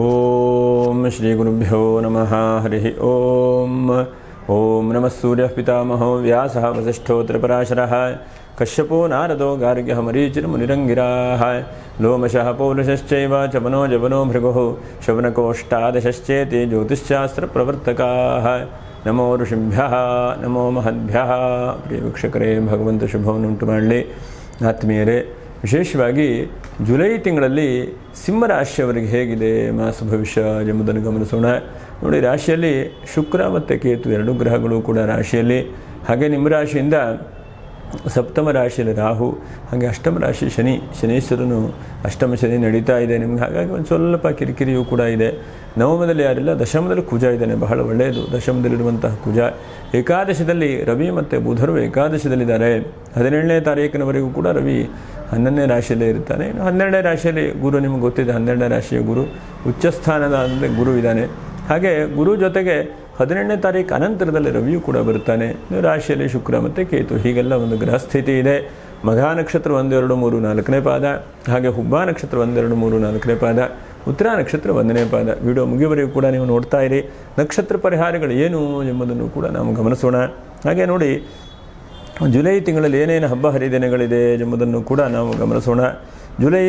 ಓಂ ಶ್ರೀ ಗುರುಭ್ಯೋ ನಮಃ ಹರಿ ಓಂ. ಓಂ ನಮಃ ಸೂರ್ಯ ಪಿತಾಮಹೋ ವ್ಯಾಸ ವಸಿಷ್ಠೋತ್ರ ಪರಾಶರಃ ಕಶ್ಯಪೋ ನಾರದೋ ಗಾರ್ಗ್ಯಃ ಮರೀಚಿರ್ ಮುನಿರಂಗಿರಾಃ ಲೋಮಶಃ ಪೌರುಷಶ್ಚೈವ ಚಮನೋ ಜವನೋ ಭೃಗುಃ ಶವನಕೋಷ್ಟಾದಶಶ್ಚೇತಿ ಜ್ಯೋತಿಶ್ಶಾಸ್ತ್ರ ಪ್ರವರ್ತಕಾಃ. ನಮೋ ಋಷಿಭ್ಯಃ ನಮೋ ಮಹದ್ಭ್ಯಃ. ಪ್ರಿಯ ವೀಕ್ಷಕರೇ, ಭಗವಂತ ಶುಭವನ್ನುಂಟು ಮಾಡಲಿ. ಆತ್ಮೀಯರೇ, ವಿಶೇಷವಾಗಿ ಜುಲೈ ತಿಂಗಳಲ್ಲಿ ಸಿಂಹರಾಶಿಯವರಿಗೆ ಹೇಗಿದೆ ಮಾಸ ಭವಿಷ್ಯ ಎಂಬುದನ್ನು ಗಮನಿಸೋಣ. ನೋಡಿ, ರಾಶಿಯಲ್ಲಿ ಶುಕ್ರ ಮತ್ತು ಕೇತು ಎರಡು ಗ್ರಹಗಳು ಕೂಡ ರಾಶಿಯಲ್ಲಿ. ಹಾಗೆ ನಿಮ್ಮ ರಾಶಿಯಿಂದ ಸಪ್ತಮ ರಾಶಿಯಲ್ಲಿ ರಾಹು, ಹಾಗೆ ಅಷ್ಟಮ ರಾಶಿ ಶನೀಶ್ವರನು ಅಷ್ಟಮ ಶನಿ ನಡೀತಾ ಇದೆ ನಿಮ್ಗೆ. ಹಾಗಾಗಿ ಒಂದು ಸ್ವಲ್ಪ ಕಿರಿಕಿರಿಯೂ ಕೂಡ ಇದೆ. ನವಮದಲ್ಲಿ ಯಾರಿಲ್ಲ, ದಶಮದಲ್ಲಿ ಕುಜ ಇದ್ದಾನೆ, ಬಹಳ ಒಳ್ಳೆಯದು ದಶಮದಲ್ಲಿರುವಂತಹ ಕುಜ. ಏಕಾದಶದಲ್ಲಿ ರವಿ ಮತ್ತು ಬುಧರು ಏಕಾದಶದಲ್ಲಿದ್ದಾರೆ. 17ನೇ ತಾರೀಕಿನವರೆಗೂ ಕೂಡ ರವಿ 11ನೇ ರಾಶಿಯಲ್ಲೇ ಇರ್ತಾನೆ. 12ನೇ ರಾಶಿಯಲ್ಲಿ ಗುರು, ನಿಮ್ಗೆ ಗೊತ್ತಿದೆ 12ನೇ ರಾಶಿಯ ಗುರು ಉಚ್ಚಸ್ಥಾನದ ಅಂದರೆ ಗುರು ಇದ್ದಾನೆ. ಹಾಗೆ ಗುರು ಜೊತೆಗೆ 18ನೇ ತಾರೀಕು ಅನಂತರದಲ್ಲಿ ರವಿಯೂ ಕೂಡ ಬರ್ತಾನೆ. ರಾಶಿಯಲ್ಲಿ ಶುಕ್ರ ಮತ್ತು ಕೇತು, ಹೀಗೆಲ್ಲ ಒಂದು ಗ್ರಹ ಸ್ಥಿತಿ ಇದೆ. ಮಘಾ ನಕ್ಷತ್ರ 1, 2, 3, 4ನೇ ಪಾದ, ಹಾಗೆ ಹುಬ್ಬ ನಕ್ಷತ್ರ 1, 2, 3, 4ನೇ ಪಾದ, ಉತ್ತರ ನಕ್ಷತ್ರ 1ನೇ ಪಾದ. ವಿಡಿಯೋ ಮುಗಿಯುವವರೆಗೂ ಕೂಡ ನೀವು ನೋಡ್ತಾ ಇರಿ. ನಕ್ಷತ್ರ ಪರಿಹಾರಗಳು ಏನು ಎಂಬುದನ್ನು ಕೂಡ ನಾವು ಗಮನಿಸೋಣ. ಹಾಗೆ ನೋಡಿ, ಜುಲೈ ತಿಂಗಳಲ್ಲಿ ಏನೇನು ಹಬ್ಬ ಹರಿದಿನಗಳಿದೆ ಎಂಬುದನ್ನು ಕೂಡ ನಾವು ಗಮನಿಸೋಣ. ಜುಲೈ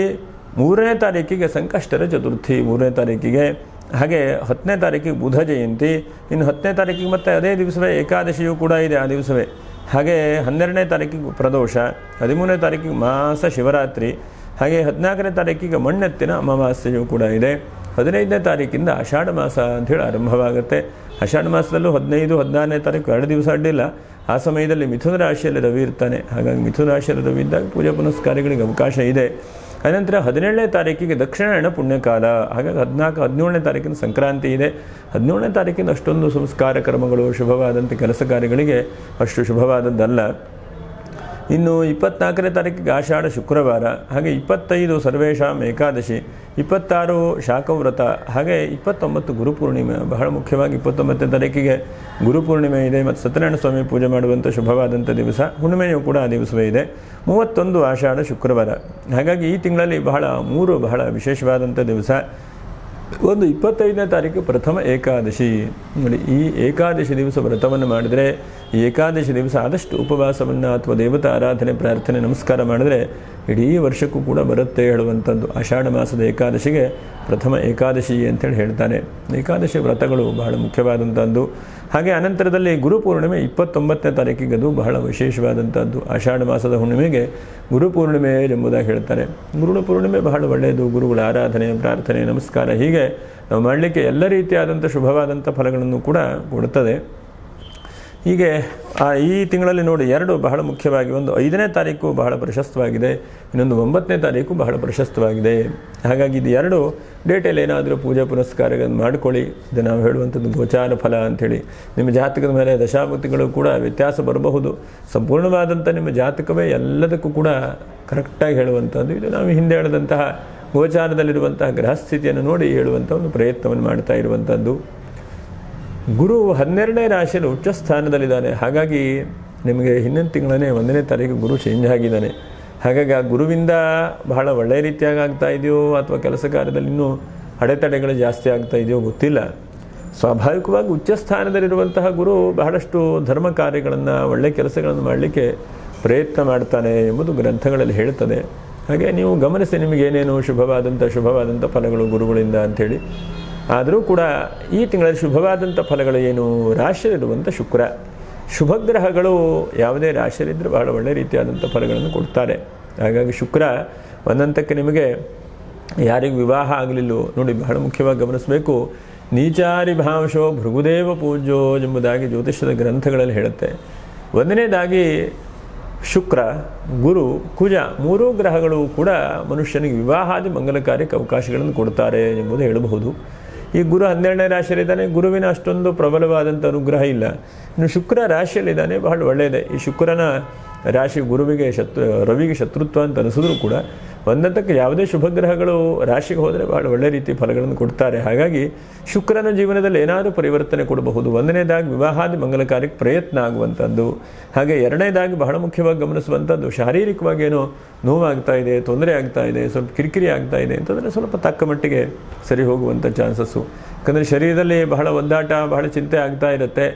3ನೇ ತಾರೀಕಿಗೆ ಸಂಕಷ್ಟರ ಚತುರ್ಥಿ, 3ನೇ ತಾರೀಕಿಗೆ. ಹಾಗೆ 10ನೇ ತಾರೀಕಿಗೆ ಬುಧ ಜಯಂತಿ. ಇನ್ನು 10ನೇ ತಾರೀಕಿಗೆ ಮತ್ತೆ ಅದೇ ದಿವಸವೇ ಏಕಾದಶಿಯೂ ಕೂಡ ಇದೆ, ಆ ದಿವಸವೇ. ಹಾಗೆ 12ನೇ ತಾರೀಕಿಗೆ ಪ್ರದೋಷ, 13ನೇ ತಾರೀಕಿಗೆ ಮಾಸ ಶಿವರಾತ್ರಿ, ಹಾಗೆ 14ನೇ ತಾರೀಕಿಗೆ ಮಣ್ಣೆತ್ತಿನ ಅಮಾವಾಸ್ಯೆಯೂ ಕೂಡ ಇದೆ. 15ನೇ ತಾರೀಕಿಂದ ಆಷಾಢ ಮಾಸ ಅಂಥೇಳಿ ಆರಂಭವಾಗುತ್ತೆ. ಆಷಾಢ ಮಾಸದಲ್ಲೂ 15, 16ನೇ ತಾರೀಕು 2 ದಿವಸ ಅಡ್ಡಿಲ್ಲ. ಆ ಸಮಯದಲ್ಲಿ ಮಿಥುನ ರಾಶಿಯಲ್ಲಿ ರವಿ ಇರ್ತಾನೆ. ಹಾಗಾಗಿ ಮಿಥುನ ರಾಶಿಯಲ್ಲಿ ರವಿ ಇದ್ದಾಗ ಪೂಜಾ ಪುನಸ್ಕಾರಗಳಿಗೆ ಅವಕಾಶ ಇದೆ. ಅನಂತರ 17ನೇ ತಾರೀಕಿಗೆ ದಕ್ಷಿಣಾಯಣ ಪುಣ್ಯಕಾಲ. ಹಾಗಾಗಿ 14, 17ನೇ ತಾರೀಕಿನ ಸಂಕ್ರಾಂತಿ ಇದೆ. 17ನೇ ತಾರೀಕಿನ ಅಷ್ಟೊಂದು ಸಂಸ್ಕಾರ ಕರ್ಮಗಳು, ಶುಭವಾದಂಥ ಕೆಲಸ ಕಾರ್ಯಗಳಿಗೆ ಅಷ್ಟು ಶುಭವಾದದ್ದಲ್ಲ. ಇನ್ನು 24ನೇ ತಾರೀಕಿಗೆ ಆಷಾಢ ಶುಕ್ರವಾರ, ಹಾಗೆ 25 ಸರ್ವೇಶಾಂ ಏಕಾದಶಿ, 26 ಶಾಖವ್ರತ, ಹಾಗೆ 29 ಗುರುಪೂರ್ಣಿಮೆ. ಬಹಳ ಮುಖ್ಯವಾಗಿ 29ನೇ ತಾರೀಕಿಗೆ ಗುರುಪೂರ್ಣಿಮೆ ಇದೆ ಮತ್ತು ಸತ್ಯನಾರಾಯಣ ಸ್ವಾಮಿ ಪೂಜೆ ಮಾಡುವಂಥ ಶುಭವಾದಂಥ ದಿವಸ. ಹುಣ್ಣಿಮೆಯೂ ಕೂಡ ಆ ದಿವಸವೇ ಇದೆ. 31 ಆಷಾಢ ಶುಕ್ರವಾರ. ಹಾಗಾಗಿ ಈ ತಿಂಗಳಲ್ಲಿ ಬಹಳ ವಿಶೇಷವಾದಂಥ ದಿವಸ. ಒಂದು 25ನೇ ತಾರೀಕು ಪ್ರಥಮ ಏಕಾದಶಿ. ನೋಡಿ, ಈ ಏಕಾದಶಿ ದಿವಸ ವ್ರತವನ್ನು ಮಾಡಿದರೆ, ಈ ಏಕಾದಶಿ ದಿವಸ ಆದಷ್ಟು ಉಪವಾಸವನ್ನು ಅಥವಾ ದೇವತಾ ಆರಾಧನೆ, ಪ್ರಾರ್ಥನೆ, ನಮಸ್ಕಾರ ಮಾಡಿದರೆ ಇಡೀ ವರ್ಷಕ್ಕೂ ಕೂಡ ಬರುತ್ತೆ ಹೇಳುವಂಥದ್ದು. ಆಷಾಢ ಮಾಸದ ಏಕಾದಶಿಗೆ ಪ್ರಥಮ ಏಕಾದಶಿ ಅಂತೇಳಿ ಹೇಳ್ತಾನೆ. ಏಕಾದಶಿ ವ್ರತಗಳು ಬಹಳ ಮುಖ್ಯವಾದಂಥದ್ದು. ಹಾಗೆ ಅನಂತರದಲ್ಲಿ ಗುರುಪೂರ್ಣಿಮೆ 29ನೇ ತಾರೀಕಿಗೆ, ಅದು ಬಹಳ ವಿಶೇಷವಾದಂಥದ್ದು. ಆಷಾಢ ಮಾಸದ ಹುಣ್ಣಿಮೆಗೆ ಗುರುಪೂರ್ಣಿಮೆ ಎಂಬುದಾಗಿ ಹೇಳ್ತಾರೆ. ಗುರುಪೂರ್ಣಿಮೆ ಬಹಳ ಒಳ್ಳೆಯದು. ಗುರುಗಳ ಆರಾಧನೆ, ಪ್ರಾರ್ಥನೆ, ನಮಸ್ಕಾರ ಹೀಗೆ ನಾವು ಮಾಡಲಿಕ್ಕೆ ಎಲ್ಲ ರೀತಿಯಾದಂಥ ಶುಭವಾದಂಥ ಫಲಗಳನ್ನು ಕೂಡ ಕೊಡುತ್ತದೆ. ಹೀಗೆ ಈ ತಿಂಗಳಲ್ಲಿ ನೋಡಿ, 2 ಬಹಳ ಮುಖ್ಯವಾಗಿ, ಒಂದು 5ನೇ ತಾರೀಕು ಬಹಳ ಪ್ರಶಸ್ತವಾಗಿದೆ, ಇನ್ನೊಂದು 9ನೇ ತಾರೀಕು ಬಹಳ ಪ್ರಶಸ್ತವಾಗಿದೆ. ಹಾಗಾಗಿ ಇದು 2 ಡೇಟಲ್ಲಿ ಏನಾದರೂ ಪೂಜಾ ಪುನಸ್ಕಾರಗಳನ್ನು ಮಾಡಿಕೊಳ್ಳಿ. ಇದು ನಾವು ಹೇಳುವಂಥದ್ದು ಗೋಚಾರ ಫಲ ಅಂಥೇಳಿ. ನಿಮ್ಮ ಜಾತಕದ ಮೇಲೆ ದಶಾಭುತಿಗಳು ಕೂಡ ವ್ಯತ್ಯಾಸ ಬರಬಹುದು. ಸಂಪೂರ್ಣವಾದಂಥ ನಿಮ್ಮ ಜಾತಕವೇ ಎಲ್ಲದಕ್ಕೂ ಕೂಡ ಕರೆಕ್ಟಾಗಿ ಹೇಳುವಂಥದ್ದು. ಇದು ನಾವು ಹಿಂದೆ ಹೇಳಿದಂತಹ ಗೋಚಾರದಲ್ಲಿರುವಂತಹ ಗ್ರಹಸ್ಥಿತಿಯನ್ನು ನೋಡಿ ಹೇಳುವಂಥ ಒಂದು ಪ್ರಯತ್ನವನ್ನು ಮಾಡ್ತಾ ಇರುವಂಥದ್ದು. ಗುರು 12ನೇ ರಾಶಿಯಲ್ಲಿ ಉಚ್ಚ ಸ್ಥಾನದಲ್ಲಿದ್ದಾನೆ. ಹಾಗಾಗಿ ನಿಮಗೆ ಹಿಂದಿನ ತಿಂಗಳೇ 1ನೇ ತಾರೀಕು ಗುರು ಚೇಂಜ್ ಆಗಿದ್ದಾನೆ. ಹಾಗಾಗಿ ಆ ಗುರುವಿಂದ ಬಹಳ ಒಳ್ಳೆಯ ರೀತಿಯಾಗಿ ಆಗ್ತಾ ಇದೆಯೋ ಅಥವಾ ಕೆಲಸ ಕಾರ್ಯದಲ್ಲಿ ಇನ್ನೂ ಅಡೆತಡೆಗಳು ಜಾಸ್ತಿ ಆಗ್ತಾ ಇದೆಯೋ ಗೊತ್ತಿಲ್ಲ. ಸ್ವಾಭಾವಿಕವಾಗಿ ಉಚ್ಚ ಸ್ಥಾನದಲ್ಲಿರುವಂತಹ ಗುರು ಬಹಳಷ್ಟು ಧರ್ಮ ಕಾರ್ಯಗಳನ್ನು, ಒಳ್ಳೆಯ ಕೆಲಸಗಳನ್ನು ಮಾಡಲಿಕ್ಕೆ ಪ್ರಯತ್ನ ಮಾಡ್ತಾನೆ ಎಂಬುದು ಗ್ರಂಥಗಳಲ್ಲಿ ಹೇಳ್ತದೆ. ಹಾಗೆ ನೀವು ಗಮನಿಸಿ, ನಿಮಗೇನೇನು ಶುಭವಾದಂಥ ಫಲಗಳು ಗುರುಗಳಿಂದ ಅಂಥೇಳಿ. ಆದರೂ ಕೂಡ ಈ ತಿಂಗಳಲ್ಲಿ ಶುಭವಾದಂಥ ಫಲಗಳು ಏನು? ರಾಶಿಯಲ್ಲಿರುವಂಥ ಶುಕ್ರ, ಶುಭಗ್ರಹಗಳು ಯಾವುದೇ ರಾಶಿಯಲ್ಲಿದ್ದರೆ ಬಹಳ ಒಳ್ಳೆಯ ರೀತಿಯಾದಂಥ ಫಲಗಳನ್ನು ಕೊಡ್ತಾರೆ. ಹಾಗಾಗಿ ಶುಕ್ರ ಒಂದಂತಕ್ಕೆ ನಿಮಗೆ ಯಾರಿಗೂ ವಿವಾಹ ಆಗಲಿಲ್ಲೋ ನೋಡಿ, ಬಹಳ ಮುಖ್ಯವಾಗಿ ಗಮನಿಸಬೇಕು. ನೀಚಾರಿ ಭಾಂಶೋ ಭೃಗುದೇವ ಪೂಜ್ಯೋ ಎಂಬುದಾಗಿ ಜ್ಯೋತಿಷ್ಯದ ಗ್ರಂಥಗಳಲ್ಲಿ ಹೇಳುತ್ತೆ. ಒಂದನೇದಾಗಿ ಶುಕ್ರ, ಗುರು, ಕುಜ 3 ಗ್ರಹಗಳು ಕೂಡ ಮನುಷ್ಯನಿಗೆ ವಿವಾಹಾದಿ ಮಂಗಲ ಕಾರ್ಯಕ್ಕೆ ಅವಕಾಶಗಳನ್ನು ಕೊಡ್ತಾರೆ ಎಂಬುದು ಹೇಳಬಹುದು. ಈ ಗುರು 12ನೇ ರಾಶಿಯಲ್ಲಿದ್ದಾನೆ. ಗುರುವಿನ ಅಷ್ಟೊಂದು ಪ್ರಬಲವಾದಂಥ ಅನುಗ್ರಹ ಇಲ್ಲ. ಇನ್ನು ಶುಕ್ರ ರಾಶಿಯಲ್ಲಿದ್ದಾನೆ, ಬಹಳ ಒಳ್ಳೆಯದೇ. ಈ ಶುಕ್ರನ ರಾಶಿ ಗುರುವಿಗೆ ರವಿಗೆ ಶತ್ರುತ್ವ ಅಂತ ಅನಿಸಿದ್ರು ಕೂಡ ಒಂದಂತಕ್ಕೆ ಯಾವುದೇ ಶುಭಗ್ರಹಗಳು ರಾಶಿಗೆ ಹೋದರೆ ಭಾಳ ಒಳ್ಳೆ ರೀತಿ ಫಲಗಳನ್ನು ಕೊಡ್ತಾರೆ. ಹಾಗಾಗಿ ಶುಕ್ರನ ಜೀವನದಲ್ಲಿ ಏನಾದರೂ ಪರಿವರ್ತನೆ ಕೊಡಬಹುದು. ಒಂದನೇದಾಗಿ ವಿವಾಹಾದಿ ಮಂಗಲ ಕಾರ್ಯಕ್ಕೆ ಪ್ರಯತ್ನ ಆಗುವಂಥದ್ದು. ಹಾಗೆ ಎರಡನೇದಾಗಿ ಬಹಳ ಮುಖ್ಯವಾಗಿ ಗಮನಿಸುವಂಥದ್ದು, ಶಾರೀರಿಕವಾಗಿ ಏನೋ ನೋವಾಗ್ತಾ ಇದೆ, ತೊಂದರೆ ಆಗ್ತಾ ಇದೆ, ಸ್ವಲ್ಪ ಕಿರಿಕಿರಿ ಆಗ್ತಾ ಇದೆ ಅಂತಂದರೆ ಸ್ವಲ್ಪ ತಕ್ಕ ಮಟ್ಟಿಗೆ ಸರಿ ಹೋಗುವಂಥ ಚಾನ್ಸಸ್ಸು. ಯಾಕಂದರೆ ಶರೀರದಲ್ಲಿ ಬಹಳ ಒದ್ದಾಟ, ಬಹಳ ಚಿಂತೆ ಆಗ್ತಾ ಇರುತ್ತೆ.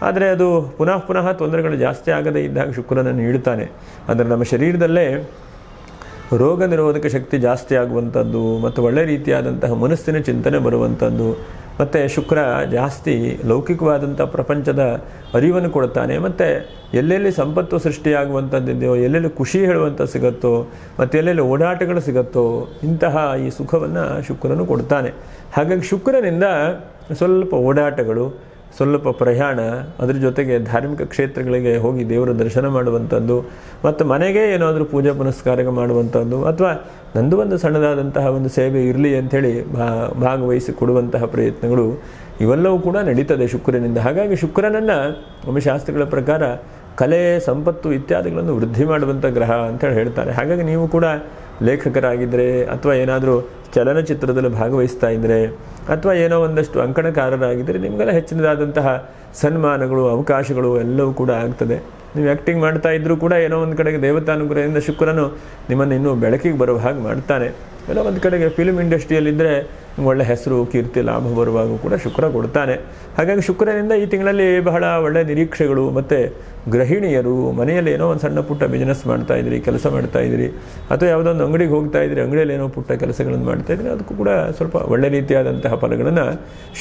ಆದರೆ ಅದು ಪುನಃ ತೊಂದರೆಗಳು ಜಾಸ್ತಿ ಆಗದೇ ಇದ್ದಾಗ ಶುಕ್ರನನ್ನು ನೀಡುತ್ತಾನೆ. ಅಂದರೆ ನಮ್ಮ ಶರೀರದಲ್ಲೇ ರೋಗ ನಿರೋಧಕ ಶಕ್ತಿ ಜಾಸ್ತಿ ಆಗುವಂಥದ್ದು ಮತ್ತು ಒಳ್ಳೆ ರೀತಿಯಾದಂತಹ ಮನಸ್ಸಿನ ಚಿಂತನೆ ಬರುವಂಥದ್ದು. ಮತ್ತು ಶುಕ್ರ ಜಾಸ್ತಿ ಲೌಕಿಕವಾದಂಥ ಪ್ರಪಂಚದ ಅರಿವನ್ನು ಕೊಡ್ತಾನೆ. ಮತ್ತು ಎಲ್ಲೆಲ್ಲಿ ಸಂಪತ್ತು ಸೃಷ್ಟಿಯಾಗುವಂಥದ್ದಿದೆಯೋ, ಎಲ್ಲೆಲ್ಲಿ ಖುಷಿ ಹೇಳುವಂಥ ಸಿಗುತ್ತೋ, ಮತ್ತು ಎಲ್ಲೆಲ್ಲಿ ಓಡಾಟಗಳು ಸಿಗುತ್ತೋ, ಇಂತಹ ಈ ಸುಖವನ್ನು ಶುಕ್ರನು ಕೊಡ್ತಾನೆ. ಹಾಗಾಗಿ ಶುಕ್ರನಿಂದ ಸ್ವಲ್ಪ ಓಡಾಟಗಳು, ಸ್ವಲ್ಪ ಪ್ರಯಾಣ, ಅದರ ಜೊತೆಗೆ ಧಾರ್ಮಿಕ ಕ್ಷೇತ್ರಗಳಿಗೆ ಹೋಗಿ ದೇವರ ದರ್ಶನ ಮಾಡುವಂಥದ್ದು, ಮತ್ತು ಮನೆಗೆ ಏನಾದರೂ ಪೂಜೆ ಪುನಸ್ಕಾರ ಮಾಡುವಂಥದ್ದು, ಅಥವಾ ನಂದು ಒಂದು ಸಣ್ಣದಾದಂತಹ ಒಂದು ಸೇವೆ ಇರಲಿ ಅಂಥೇಳಿ ಭಾಗವಹಿಸಿ ಕೊಡುವಂತಹ ಪ್ರಯತ್ನಗಳು ಇವೆಲ್ಲವೂ ಕೂಡ ನಡೀತದೆ ಶುಕ್ರನಿಂದ. ಹಾಗಾಗಿ ಶುಕ್ರನನ್ನು ನಮ್ಮ ಶಾಸ್ತ್ರಗಳ ಪ್ರಕಾರ ಕಲೆ, ಸಂಪತ್ತು ಇತ್ಯಾದಿಗಳನ್ನು ವೃದ್ಧಿ ಮಾಡುವಂಥ ಗ್ರಹ ಅಂತೇಳಿ ಹೇಳ್ತಾರೆ. ಹಾಗಾಗಿ ನೀವು ಕೂಡ ಲೇಖಕರಾಗಿದ್ದರೆ, ಅಥವಾ ಏನಾದರೂ ಚಲನಚಿತ್ರದಲ್ಲಿ ಭಾಗವಹಿಸ್ತಾ ಇದ್ದರೆ, ಅಥವಾ ಏನೋ ಒಂದಷ್ಟು ಅಂಕಣಕಾರರಾಗಿದ್ದರೆ ನಿಮಗೆಲ್ಲ ಹೆಚ್ಚಿನದಾದಂತಹ ಸನ್ಮಾನಗಳು, ಅವಕಾಶಗಳು ಎಲ್ಲವೂ ಕೂಡ ಆಗ್ತದೆ. ನೀವು ಆ್ಯಕ್ಟಿಂಗ್ ಮಾಡ್ತಾ ಇದ್ದರೂ ಕೂಡ ಏನೋ ಒಂದು ಕಡೆಗೆ ದೇವತಾನುಗ್ರಹದಿಂದ ಶುಕ್ರನು ನಿಮ್ಮನ್ನು ಇನ್ನೂ ಬೆಳಕಿಗೆ ಬರುವ ಹಾಗೆ ಮಾಡ್ತಾನೆ. ಎಲ್ಲ ಒಂದು ಕಡೆಗೆ ಫಿಲ್ಮ್ ಇಂಡಸ್ಟ್ರಿಯಲ್ಲಿದ್ದರೆ ಒಳ್ಳೆ ಹೆಸರು, ಕೀರ್ತಿ, ಲಾಭ ಬರುವಾಗೂ ಕೂಡ ಶುಕ್ರ ಕೊಡ್ತಾನೆ. ಹಾಗಾಗಿ ಶುಕ್ರನಿಂದ ಈ ತಿಂಗಳಲ್ಲಿ ಬಹಳ ಒಳ್ಳೆಯ ನಿರೀಕ್ಷೆಗಳು. ಮತ್ತು ಗೃಹಿಣಿಯರು ಮನೆಯಲ್ಲಿ ಏನೋ ಒಂದು ಸಣ್ಣ ಪುಟ್ಟ ಬಿಸ್ನೆಸ್ ಮಾಡ್ತಾಯಿದ್ರಿ, ಕೆಲಸ ಮಾಡ್ತಾಯಿದ್ರಿ, ಅಥವಾ ಯಾವುದೋ ಒಂದು ಅಂಗಡಿಗೆ ಹೋಗ್ತಾಯಿದ್ರಿ, ಅಂಗಡಿಯಲ್ಲಿ ಏನೋ ಪುಟ್ಟ ಕೆಲಸಗಳನ್ನು ಮಾಡ್ತಾಯಿದ್ರಿ, ಅದಕ್ಕೂ ಕೂಡ ಸ್ವಲ್ಪ ಒಳ್ಳೆ ರೀತಿಯಾದಂತಹ ಫಲಗಳನ್ನು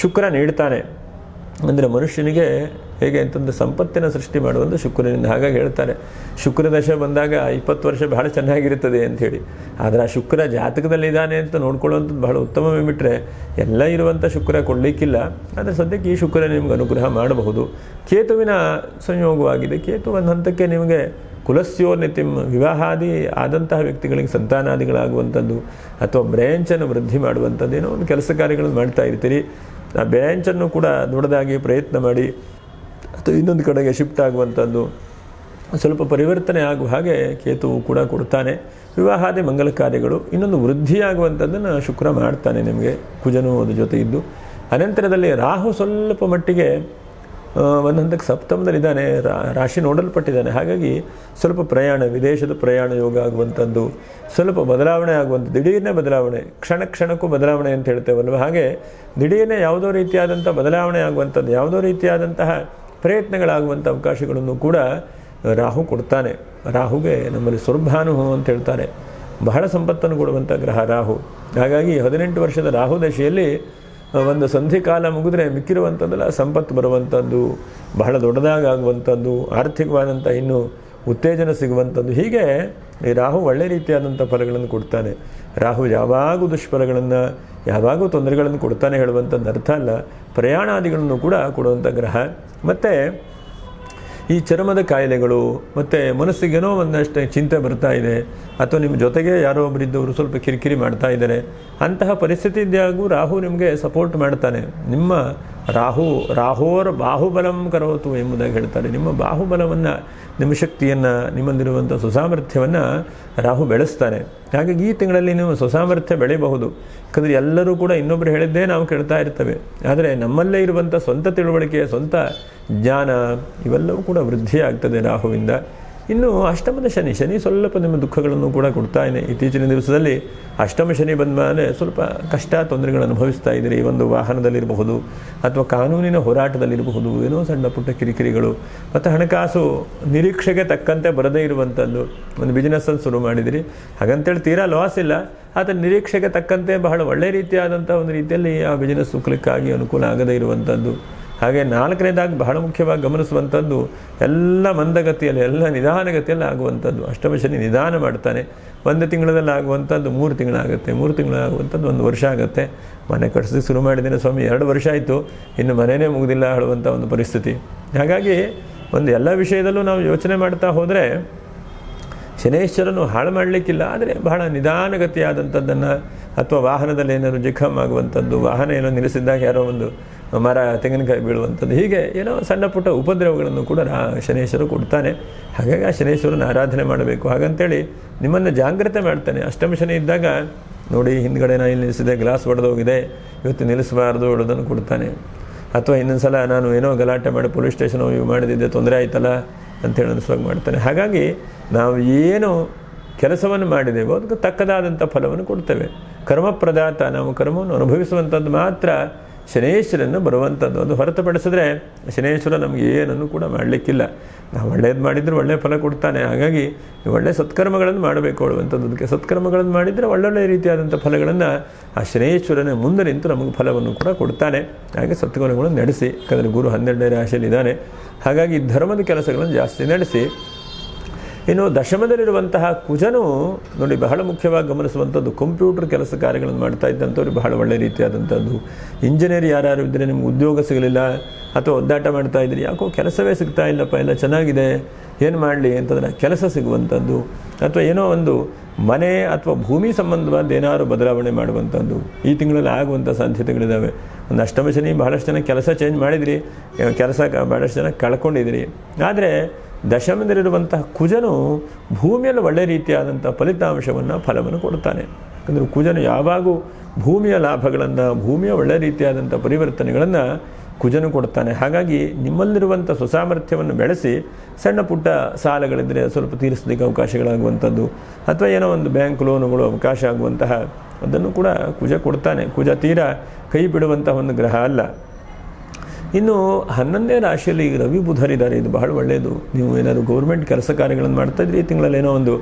ಶುಕ್ರ ನೀಡ್ತಾನೆ. ಅಂದರೆ ಮನುಷ್ಯನಿಗೆ ಹೇಗೆ ಅಂತಂದು ಸಂಪತ್ತಿನ ಸೃಷ್ಟಿ ಮಾಡುವಂಥ ಶುಕ್ರನಿಂದ. ಹಾಗಾಗಿ ಹೇಳ್ತಾರೆ, ಶುಕ್ರ ದಶೆ ಬಂದಾಗ 20 ವರ್ಷ ಬಹಳ ಚೆನ್ನಾಗಿರುತ್ತದೆ ಅಂಥೇಳಿ. ಆದರೆ ಆ ಶುಕ್ರ ಜಾತಕದಲ್ಲಿದ್ದಾನೆ ಅಂತ ನೋಡ್ಕೊಳ್ಳುವಂಥದ್ದು ಬಹಳ ಉತ್ತಮವೇ ಬಿಟ್ಟರೆ ಎಲ್ಲ ಇರುವಂಥ ಶುಕ್ರ ಕೊಡಲಿಕ್ಕಿಲ್ಲ. ಆದರೆ ಸದ್ಯಕ್ಕೆ ಈ ಶುಕ್ರ ನಿಮ್ಗೆ ಅನುಗ್ರಹ ಮಾಡಬಹುದು. ಕೇತುವಿನ ಸಂಯೋಗವಾಗಿದೆ. ಕೇತು ಒಂದು ಹಂತಕ್ಕೆ ನಿಮಗೆ ಕುಲಸ್ಯೋನ್ನತಿಂ, ವಿವಾಹಾದಿ ಆದಂತಹ ವ್ಯಕ್ತಿಗಳಿಗೆ ಸಂತಾನಾದಿಗಳಾಗುವಂಥದ್ದು, ಅಥವಾ ಬ್ರ್ಯಾಂಚನ್ನು ವೃದ್ಧಿ ಮಾಡುವಂಥದ್ದು, ಏನೋ ಒಂದು ಕೆಲಸ ಕಾರ್ಯಗಳನ್ನು ಮಾಡ್ತಾ ಇರ್ತೀರಿ. ಆ ಬ್ರ್ಯಾಂಚನ್ನು ಕೂಡ ದೊಡ್ಡದಾಗಿ ಪ್ರಯತ್ನ ಮಾಡಿ ಅಥವಾ ಇನ್ನೊಂದು ಕಡೆಗೆ ಶಿಫ್ಟ್ ಆಗುವಂಥದ್ದು, ಸ್ವಲ್ಪ ಪರಿವರ್ತನೆ ಆಗುವ ಹಾಗೆ ಕೇತುವು ಕೂಡ ಕೊಡ್ತಾನೆ. ವಿವಾಹಾದಿ ಮಂಗಲ ಕಾರ್ಯಗಳು ಇನ್ನೊಂದು ವೃದ್ಧಿಯಾಗುವಂಥದ್ದನ್ನು ಶುಕ್ರ ಮಾಡ್ತಾನೆ ನಿಮಗೆ, ಕುಜನು ಅದ್ರ ಜೊತೆ ಇದ್ದು. ಅನಂತರದಲ್ಲಿ ರಾಹು ಸ್ವಲ್ಪ ಮಟ್ಟಿಗೆ ಒಂದು ಹಂತಕ್ಕೆ ಸಪ್ತಮದಲ್ಲಿದ್ದಾನೆ, ರಾಶಿ ನೋಡಲ್ಪಟ್ಟಿದ್ದಾನೆ. ಹಾಗಾಗಿ ಸ್ವಲ್ಪ ಪ್ರಯಾಣ, ವಿದೇಶದ ಪ್ರಯಾಣ ಯೋಗ ಆಗುವಂಥದ್ದು, ಸ್ವಲ್ಪ ಬದಲಾವಣೆ ಆಗುವಂಥದ್ದು, ದಿಢೀರ್ನೇ ಬದಲಾವಣೆ, ಕ್ಷಣಕ್ಕೂ ಬದಲಾವಣೆ ಅಂತ ಹೇಳ್ತೇವಲ್ವ, ಹಾಗೆ ದಿಢೀರ್ನೇ ಯಾವುದೋ ರೀತಿಯಾದಂಥ ಬದಲಾವಣೆ ಆಗುವಂಥದ್ದು, ಯಾವುದೋ ರೀತಿಯಾದಂತಹ ಪ್ರಯತ್ನಗಳಾಗುವಂಥ ಅವಕಾಶಗಳನ್ನು ಕೂಡ ರಾಹು ಕೊಡ್ತಾನೆ. ರಾಹುಗೆ ನಮ್ಮಲ್ಲಿ ಸುರ್ಭಾನು ಅಂತ ಹೇಳ್ತಾರೆ, ಬಹಳ ಸಂಪತ್ತನ್ನು ಕೊಡುವಂಥ ಗ್ರಹ ರಾಹು. ಹಾಗಾಗಿ 18 ವರ್ಷದ ರಾಹು ದಶೆಯಲ್ಲಿ ಒಂದು ಸಂಧಿಕಾಲ ಮುಗಿದ್ರೆ ಮಿಕ್ಕಿರುವಂಥದ್ದೆಲ್ಲ ಸಂಪತ್ತು ಬರುವಂಥದ್ದು, ಬಹಳ ದೊಡ್ಡದಾಗುವಂಥದ್ದು, ಆರ್ಥಿಕವಾದಂಥ ಇನ್ನೂ ಉತ್ತೇಜನ ಸಿಗುವಂಥದ್ದು. ಹೀಗೆ ಈ ರಾಹು ಒಳ್ಳೆ ರೀತಿಯಾದಂಥ ಫಲಗಳನ್ನು ಕೊಡ್ತಾನೆ. ರಾಹು ಯಾವಾಗೂ ದುಷ್ಫಲಗಳನ್ನು, ಯಾವಾಗೂ ತೊಂದರೆಗಳನ್ನು ಕೊಡ್ತಾನೆ ಹೇಳುವಂಥದ್ದು ಅರ್ಥ ಅಲ್ಲ. ಪ್ರಯಾಣಾದಿಗಳನ್ನು ಕೂಡ ಕೊಡುವಂಥ ಗ್ರಹ. ಮತ್ತು ಈ ಚರ್ಮದ ಕಾಯಿಲೆಗಳು, ಮತ್ತು ಮನಸ್ಸಿಗೇನೋ ಒಂದಷ್ಟು ಚಿಂತೆ ಬರ್ತಾ ಇದೆ, ಅಥವಾ ನಿಮ್ಮ ಜೊತೆಗೆ ಯಾರೋ ಒಬ್ಬರಿದ್ದವರು ಸ್ವಲ್ಪ ಕಿರಿಕಿರಿ ಮಾಡ್ತಾ ಇದ್ದಾರೆ, ಅಂತಹ ಪರಿಸ್ಥಿತಿ ಇದ್ದಾಗೂ ರಾಹು ನಿಮಗೆ ಸಪೋರ್ಟ್ ಮಾಡ್ತಾನೆ. ನಿಮ್ಮ ರಾಹೋರ್ ಬಾಹುಬಲಂ ಕರೋತು ಎಂಬುದಾಗಿ ಹೇಳ್ತಾರೆ. ನಿಮ್ಮ ಬಾಹುಬಲವನ್ನು, ನಿಮ್ಮ ಶಕ್ತಿಯನ್ನು, ನಿಮ್ಮಲ್ಲಿರುವಂಥ ಸುಸಾಮರ್ಥ್ಯವನ್ನು ರಾಹು ಬೆಳೆಸ್ತಾನೆ. ಹಾಗಾಗಿ ಈ ತಿಂಗಳಲ್ಲಿ ನೀವು ಸುಸಾಮರ್ಥ್ಯ ಬೆಳೆಯಬಹುದು. ಯಾಕಂದರೆ ಎಲ್ಲರೂ ಕೂಡ ಇನ್ನೊಬ್ಬರು ಹೇಳಿದ್ದೇ ನಾವು ಕೇಳ್ತಾ ಇರ್ತೇವೆ. ಆದರೆ ನಮ್ಮಲ್ಲೇ ಇರುವಂಥ ಸ್ವಂತ ತಿಳುವಳಿಕೆ, ಸ್ವಂತ ಜ್ಞಾನ ಇವೆಲ್ಲವೂ ಕೂಡ ವೃದ್ಧಿ ಆಗ್ತದೆ ರಾಹುವಿಂದ. ಇನ್ನು ಅಷ್ಟಮದ ಶನಿ ಸ್ವಲ್ಪ ನಿಮ್ಮ ದುಃಖಗಳನ್ನು ಕೂಡ ಕೊಡ್ತಾನೆ. ಇತ್ತೀಚಿನ ದಿವಸದಲ್ಲಿ ಅಷ್ಟಮ ಶನಿ ಬಂದ ಮೇಲೆ ಸ್ವಲ್ಪ ಕಷ್ಟ, ತೊಂದರೆಗಳನ್ನು ಅನುಭವಿಸ್ತಾ ಇದ್ದೀರಿ. ಒಂದು ವಾಹನದಲ್ಲಿರಬಹುದು, ಅಥವಾ ಕಾನೂನಿನ ಹೋರಾಟದಲ್ಲಿರಬಹುದು, ಏನೋ ಸಣ್ಣ ಪುಟ್ಟ ಕಿರಿಕಿರಿಗಳು, ಮತ್ತು ಹಣಕಾಸು ನಿರೀಕ್ಷೆಗೆ ತಕ್ಕಂತೆ ಬರದೇ ಇರುವಂಥದ್ದು. ಒಂದು ಬಿಸ್ನೆಸ್ಸನ್ನು ಶುರು ಮಾಡಿದಿರಿ, ಹಾಗಂತೇಳಿ ತೀರಾ ಲಾಸ್ ಇಲ್ಲ, ಆದರೆ ನಿರೀಕ್ಷೆಗೆ ತಕ್ಕಂತೆ ಬಹಳ ಒಳ್ಳೆಯ ರೀತಿಯಾದಂಥ ಒಂದು ರೀತಿಯಲ್ಲಿ ಆ ಬಿಸ್ನೆಸ್ ಕ್ಲಿಕ್ಕಾಗಿ ಅನುಕೂಲ ಆಗದೇ ಇರುವಂಥದ್ದು. ಹಾಗೆ ನಾಲ್ಕನೇದಾಗಿ ಬಹಳ ಮುಖ್ಯವಾಗಿ ಗಮನಿಸುವಂಥದ್ದು, ಎಲ್ಲ ಮಂದಗತಿಯಲ್ಲಿ, ಎಲ್ಲ ನಿಧಾನಗತಿಯಲ್ಲಿ ಆಗುವಂಥದ್ದು. ಅಷ್ಟಮ ಶನಿ ನಿಧಾನ ಮಾಡ್ತಾನೆ. 1 ತಿಂಗಳಲ್ಲಿ ಆಗುವಂಥದ್ದು 3 ತಿಂಗಳಾಗುತ್ತೆ, 3 ತಿಂಗಳಾಗುವಂಥದ್ದು 1 ವರ್ಷ ಆಗುತ್ತೆ. ಮನೆ ಕಟ್ಟಿಸಿ ಶುರು ಮಾಡಿದ್ದೇನೆ ಸ್ವಾಮಿ, 2 ವರ್ಷ ಆಯಿತು, ಇನ್ನು ಮನೆಯೇ ಮುಗಿದಿಲ್ಲ ಹೇಳುವಂಥ ಒಂದು ಪರಿಸ್ಥಿತಿ. ಹಾಗಾಗಿ ಒಂದು ಎಲ್ಲ ವಿಷಯದಲ್ಲೂ ನಾವು ಯೋಚನೆ ಮಾಡ್ತಾ ಹೋದರೆ ಶನೇಶ್ವರನು ಹಾಳು ಮಾಡಲಿಕ್ಕಿಲ್ಲ, ಆದರೆ ಬಹಳ ನಿಧಾನಗತಿಯಾದಂಥದ್ದನ್ನು, ಅಥವಾ ವಾಹನದಲ್ಲಿ ಏನಾದರೂ ಜಖಮ್ ಆಗುವಂಥದ್ದು, ವಾಹನ ಏನೋ ನಿಲ್ಲಿಸಿದ್ದಾಗ ಯಾರೋ ಒಂದು ಮರ ತೆಂಗಿನಕಾಯಿ ಬೀಳುವಂಥದ್ದು, ಹೀಗೆ ಏನೋ ಸಣ್ಣ ಪುಟ್ಟ ಉಪದ್ರವಗಳನ್ನು ಕೂಡ ಶನೇಶ್ವರ ಕೊಡ್ತಾನೆ. ಹಾಗಾಗಿ ಆ ಶನೇಶ್ವರನ ಆರಾಧನೆ ಮಾಡಬೇಕು. ಹಾಗಂತೇಳಿ ನಿಮ್ಮನ್ನು ಜಾಗ್ರತೆ ಮಾಡ್ತಾನೆ. ಅಷ್ಟಮ ಶನಿ ಇದ್ದಾಗ ನೋಡಿ, ಹಿಂದ್ಗಡೆ ನಾನು ಇಲ್ಲಿ ನಿಲ್ಲಿಸಿದೆ, ಗ್ಲಾಸ್ ಒಡೆದೋಗಿದೆ, ಇವತ್ತು ನಿಲ್ಲಿಸಬಾರ್ದು, ಹೊಡೆದನ್ನು ಕೊಡ್ತಾನೆ. ಅಥವಾ ಇನ್ನೊಂದು ಸಲ ನಾನು ಏನೋ ಗಲಾಟೆ ಮಾಡಿ ಪೊಲೀಸ್ ಸ್ಟೇಷನ್ ಹೋಗಿ ಮಾಡಿದ್ದೆ, ತೊಂದರೆ ಆಯ್ತಲ್ಲ ಅಂತೇಳಿ ಅನಿಸುವಾಗ ಮಾಡ್ತಾನೆ. ಹಾಗಾಗಿ ನಾವು ಏನು ಕೆಲಸವನ್ನು ಮಾಡಿದೆವೋ ಅದಕ್ಕೆ ತಕ್ಕದಾದಂಥ ಫಲವನ್ನು ಕೊಡ್ತೇವೆ. ಕರ್ಮಪ್ರದಾತ, ನಾವು ಕರ್ಮವನ್ನು ಅನುಭವಿಸುವಂಥದ್ದು ಮಾತ್ರ ಶನೇಶ್ವರನ್ನು ಬರುವಂಥದ್ದು. ಅದು ಹೊರತುಪಡಿಸಿದ್ರೆ ಶನೇಶ್ವರ ನಮಗೆ ಏನನ್ನು ಕೂಡ ಮಾಡಲಿಕ್ಕಿಲ್ಲ. ನಾವು ಒಳ್ಳೇದು ಮಾಡಿದರೆ ಒಳ್ಳೆಯ ಫಲ ಕೊಡ್ತಾನೆ. ಹಾಗಾಗಿ ಒಳ್ಳೆಯ ಸತ್ಕರ್ಮಗಳನ್ನು ಮಾಡಬೇಕು ಹೇಳುವಂಥದ್ದು. ಅದಕ್ಕೆ ಸತ್ಕರ್ಮಗಳನ್ನು ಮಾಡಿದರೆ ಒಳ್ಳೊಳ್ಳೆಯ ರೀತಿಯಾದಂಥ ಫಲಗಳನ್ನು ಆ ಶನೇಶ್ವರನೇ ಮುಂದೆ ನಿಂತು ನಮಗೆ ಫಲವನ್ನು ಕೂಡ ಕೊಡ್ತಾನೆ. ಹಾಗೆ ಸತ್ಕರ್ಮಗಳನ್ನು ನಡೆಸಿ, ಯಾಕಂದರೆ ಗುರು 12ನೇ ರಾಶಿಯಲ್ಲಿದ್ದಾನೆ. ಹಾಗಾಗಿ ಧರ್ಮದ ಕೆಲಸಗಳನ್ನು ಜಾಸ್ತಿ ನಡೆಸಿ. ಇನ್ನು ದಶಮದಲ್ಲಿರುವಂತಹ ಕುಜನು ನೋಡಿ ಬಹಳ ಮುಖ್ಯವಾಗಿ ಗಮನಿಸುವಂಥದ್ದು, ಕಂಪ್ಯೂಟರ್ ಕೆಲಸ ಕಾರ್ಯಗಳನ್ನು ಮಾಡ್ತಾ ಇದ್ದಂಥವ್ರು ಬಹಳ ಒಳ್ಳೆಯ ರೀತಿಯಾದಂಥದ್ದು. ಇಂಜಿನಿಯರ್ ಯಾರು ಇದ್ದರೆ ನಿಮ್ಗೆ ಉದ್ಯೋಗ ಸಿಗಲಿಲ್ಲ ಅಥವಾ ಒದ್ದಾಟ ಮಾಡ್ತಾ ಇದ್ದೀರಿ, ಯಾಕೋ ಕೆಲಸವೇ ಸಿಗ್ತಾ ಇಲ್ಲಪ್ಪ, ಎಲ್ಲ ಚೆನ್ನಾಗಿದೆ, ಏನು ಮಾಡಲಿ ಅಂತಂದರೆ ಕೆಲಸ ಸಿಗುವಂಥದ್ದು. ಅಥವಾ ಏನೋ ಒಂದು ಮನೆ ಅಥವಾ ಭೂಮಿ ಸಂಬಂಧವಾದ ಏನಾದ್ರು ಬದಲಾವಣೆ ಮಾಡುವಂಥದ್ದು ಈ ತಿಂಗಳಲ್ಲಿ ಆಗುವಂಥ ಸಾಧ್ಯತೆಗಳಿದ್ದಾವೆ. ಒಂದು ಅಷ್ಟಮ ಶನಿ ಬಹಳಷ್ಟು ಜನ ಕೆಲಸ ಚೇಂಜ್ ಮಾಡಿದಿರಿ, ಕೆಲಸ ಬಹಳಷ್ಟು ಜನ ಕಳ್ಕೊಂಡಿದ್ದೀರಿ. ಆದರೆ ದಶಮದಲ್ಲಿರುವಂತಹ ಕುಜನು ಭೂಮಿಯಲ್ಲಿ ಒಳ್ಳೆಯ ರೀತಿಯಾದಂಥ ಫಲವನ್ನು ಕೊಡ್ತಾನೆ. ಯಾಕಂದರೆ ಕುಜನು ಯಾವಾಗೂ ಭೂಮಿಯ ಲಾಭಗಳನ್ನು, ಭೂಮಿಯ ಒಳ್ಳೆಯ ರೀತಿಯಾದಂಥ ಪರಿವರ್ತನೆಗಳನ್ನು ಕುಜನು ಕೊಡ್ತಾನೆ. ಹಾಗಾಗಿ ನಿಮ್ಮಲ್ಲಿರುವಂಥ ಸುಸಾಮರ್ಥ್ಯವನ್ನು ಬೆಳೆಸಿ ಸಣ್ಣ ಪುಟ್ಟ ಸಾಲಗಳಿದ್ದರೆ ಸ್ವಲ್ಪ ತೀರಿಸಲಿಕ್ಕೆ ಅವಕಾಶಗಳಾಗುವಂಥದ್ದು, ಅಥವಾ ಏನೋ ಒಂದು ಬ್ಯಾಂಕ್ ಲೋನುಗಳು ಅವಕಾಶ ಆಗುವಂತಹ ಅದನ್ನು ಕೂಡ ಕುಜ ಕೊಡ್ತಾನೆ. ಕುಜ ತೀರಾ ಕೈ ಬಿಡುವಂತಹ ಒಂದು ಗ್ರಹ ಅಲ್ಲ. ಇನ್ನು 11ನೇ ರಾಶಿಯಲ್ಲಿ ರವಿ ಬುಧರಿದ್ದಾರೆ. ಇದು ಬಹಳ ಒಳ್ಳೆಯದು. ನೀವು ಏನಾದರೂ ಗೌರ್ಮೆಂಟ್ ಕೆಲಸ ಕಾರ್ಯಗಳನ್ನು ಮಾಡ್ತಾಯಿದ್ರೆ ಈ ತಿಂಗಳಲ್ಲಿ ಏನೋ ಒಂದು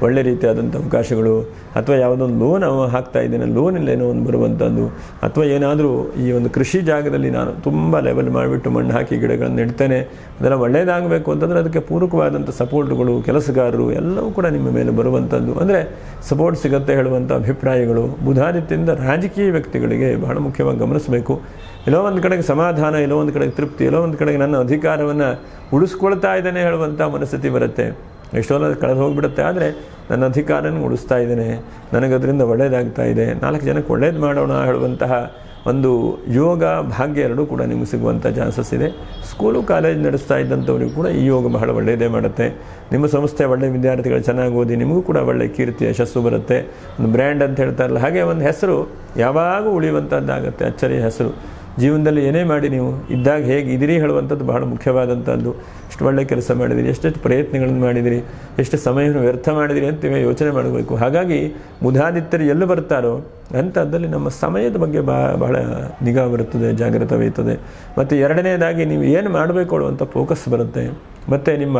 ಒಳ್ಳೆ ರೀತಿಯಾದಂಥ ಅವಕಾಶಗಳು, ಅಥವಾ ಯಾವುದೊಂದು ಲೋನ್ ಹಾಕ್ತಾ ಇದ್ದೇನೆ, ಲೋನಲ್ಲಿ ಏನೋ ಒಂದು ಬರುವಂಥದ್ದು, ಅಥವಾ ಏನಾದರೂ ಈ ಒಂದು ಕೃಷಿ ಜಾಗದಲ್ಲಿ ನಾನು ತುಂಬ ಲೆವೆಲ್ ಮಾಡಿಬಿಟ್ಟು ಮಣ್ಣು ಹಾಕಿ ಗಿಡಗಳನ್ನು ನೆಡ್ತೇನೆ, ಅದೆಲ್ಲ ಒಳ್ಳೆಯದಾಗಬೇಕು ಅಂತಂದರೆ ಅದಕ್ಕೆ ಪೂರಕವಾದಂಥ ಸಪೋರ್ಟ್ಗಳು, ಕೆಲಸಗಾರರು ಎಲ್ಲವೂ ಕೂಡ ನಿಮ್ಮ ಮೇಲೆ ಬರುವಂಥದ್ದು, ಅಂದರೆ ಸಪೋರ್ಟ್ ಸಿಗುತ್ತೆ ಹೇಳುವಂಥ ಅಭಿಪ್ರಾಯಗಳು. ಬುಧಾದಿತ್ಯದಿಂದ ರಾಜಕೀಯ ವ್ಯಕ್ತಿಗಳಿಗೆ ಬಹಳ ಮುಖ್ಯವಾಗಿ ಗಮನಿಸಬೇಕು. ಎಲ್ಲೋ ಒಂದು ಕಡೆಗೆ ಸಮಾಧಾನ, ಎಲ್ಲೋ ಒಂದು ಕಡೆಗೆ ತೃಪ್ತಿ, ಎಲ್ಲೋ ಒಂದು ಕಡೆಗೆ ನನ್ನ ಅಧಿಕಾರವನ್ನು ಉಳಿಸ್ಕೊಳ್ತಾ ಇದ್ದೇನೆ ಹೇಳುವಂಥ ಮನಸ್ಥಿತಿ ಬರುತ್ತೆ. ಎಷ್ಟೋ ಕಳೆದು ಹೋಗಿಬಿಡುತ್ತೆ. ಆದರೆ ನನ್ನ ಅಧಿಕಾರನ ಉಳಿಸ್ತಾ ಇದ್ದೇನೆ, ನನಗದರಿಂದ ಒಳ್ಳೆಯದಾಗ್ತಾ ಇದೆ, 4 ಜನಕ್ಕೆ ಒಳ್ಳೇದು ಮಾಡೋಣ ಹೇಳುವಂತಹ ಒಂದು ಯೋಗ ಭಾಗ್ಯ ಎರಡೂ ಕೂಡ ನಿಮಗೆ ಸಿಗುವಂಥ ಚಾನ್ಸಸ್ ಇದೆ. ಸ್ಕೂಲು ಕಾಲೇಜ್ ನಡೆಸ್ತಾ ಇದ್ದಂಥವ್ರಿಗೂ ಕೂಡ ಈ ಯೋಗ ಬಹಳ ಒಳ್ಳೆಯದೇ ಮಾಡುತ್ತೆ. ನಿಮ್ಮ ಸಂಸ್ಥೆ ಒಳ್ಳೆಯ ವಿದ್ಯಾರ್ಥಿಗಳು ಚೆನ್ನಾಗಿ ಓದಿ ನಿಮಗೂ ಕೂಡ ಒಳ್ಳೆಯ ಕೀರ್ತಿ ಯಶಸ್ಸು ಬರುತ್ತೆ. ಒಂದು ಬ್ರ್ಯಾಂಡ್ ಅಂತ ಹೇಳ್ತಾರಲ್ಲ, ಹಾಗೆ ಒಂದು ಹೆಸರು ಯಾವಾಗೂ ಉಳಿಯುವಂಥದ್ದಾಗುತ್ತೆ. ಅಚ್ಚರಿಯ ಹೆಸರು. ಜೀವನದಲ್ಲಿ ಏನೇ ಮಾಡಿ ನೀವು ಇದ್ದಾಗ ಹೇಗೆ ಇದಿರಿ ಹೇಳುವಂಥದ್ದು ಬಹಳ ಮುಖ್ಯವಾದಂಥದ್ದು. ಎಷ್ಟು ಒಳ್ಳೆಯ ಕೆಲಸ ಮಾಡಿದಿರಿ, ಎಷ್ಟೆಷ್ಟು ಪ್ರಯತ್ನಗಳನ್ನು ಮಾಡಿದಿರಿ, ಎಷ್ಟು ಸಮಯವನ್ನು ವ್ಯರ್ಥ ಮಾಡಿದಿರಿ ಅಂತ ಯೋಚನೆ ಮಾಡಬೇಕು. ಹಾಗಾಗಿ ಬುಧಾದಿತ್ಯರು ಎಲ್ಲಿ ಬರ್ತಾರೋ ಅಂಥದ್ದಲ್ಲಿ ನಮ್ಮ ಸಮಯದ ಬಗ್ಗೆ ಬಹಳ ನಿಗಾ ಬರುತ್ತದೆ, ಜಾಗೃತ ವಹಿಸ್ತದೆ. ಮತ್ತು ಎರಡನೇದಾಗಿ ನೀವು ಏನು ಮಾಡಬೇಕು ಅನ್ನುವಂಥ ಫೋಕಸ್ ಬರುತ್ತೆ. ಮತ್ತು ನಿಮ್ಮ